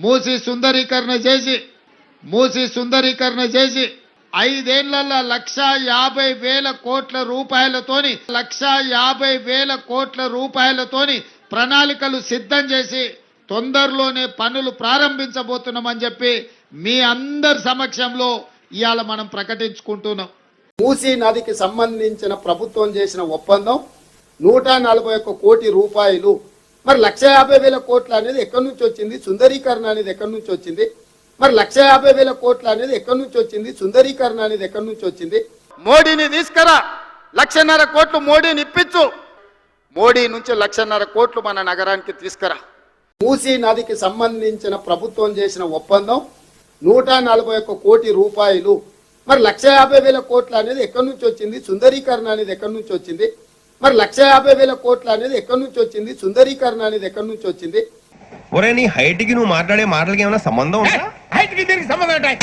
మూసి సుందరీకరణ చేసి 5 ఏళ్లలో 1,50,000 కోట్ల రూపాయలతోని ప్రణాళికలు సిద్ధం చేసి తొందరలోనే పనులు ప్రారంభించబోతున్నామని చెప్పి మీ అందరి సమక్షంలో ఇవాళ మనం ప్రకటించుకుంటున్నాం. మూసీ నదికి సంబంధించిన ప్రభుత్వం చేసిన ఒప్పందం 141 కోటి రూపాయలు. మరి 1,50,000 కోట్లు అనేది ఎక్కడి నుంచి వచ్చింది? సుందరీకరణ అనేది ఎక్కడి నుంచి వచ్చింది? మరి 1,50,000 కోట్లు అనేది ఎక్కడి నుంచి వచ్చింది? సుందరీకరణ అనేది ఎక్కడి నుంచి వచ్చింది? మోడీని తీసుకురా, 1,50,000 కోట్లు మోడీని ఇప్పించు. మోడీ నుంచి 1,50,000 కోట్లు మన నగరానికి తీసుకురా. మూసీ నదికి సంబంధించిన ప్రభుత్వం చేసిన ఒప్పందం 141 కోటి రూపాయలు. మరి 1,50,000 కోట్లు అనేది ఎక్కడి నుంచి వచ్చింది? సుందరీకరణ అనేది ఎక్కడి నుంచి వచ్చింది? మరి 1,50,000 కోట్లు అనేది ఎక్కడి నుంచి వచ్చింది? సుందరీకరణ అనేది ఎక్కడి నుంచి వచ్చింది? ఒరే నీ హైట్ కి నువ్వు మాట్లాడే మాటలకి ఏమైనా సంబంధం ఉందా? హైట్ కి దీనికి సంబంధం ఉంటాయి.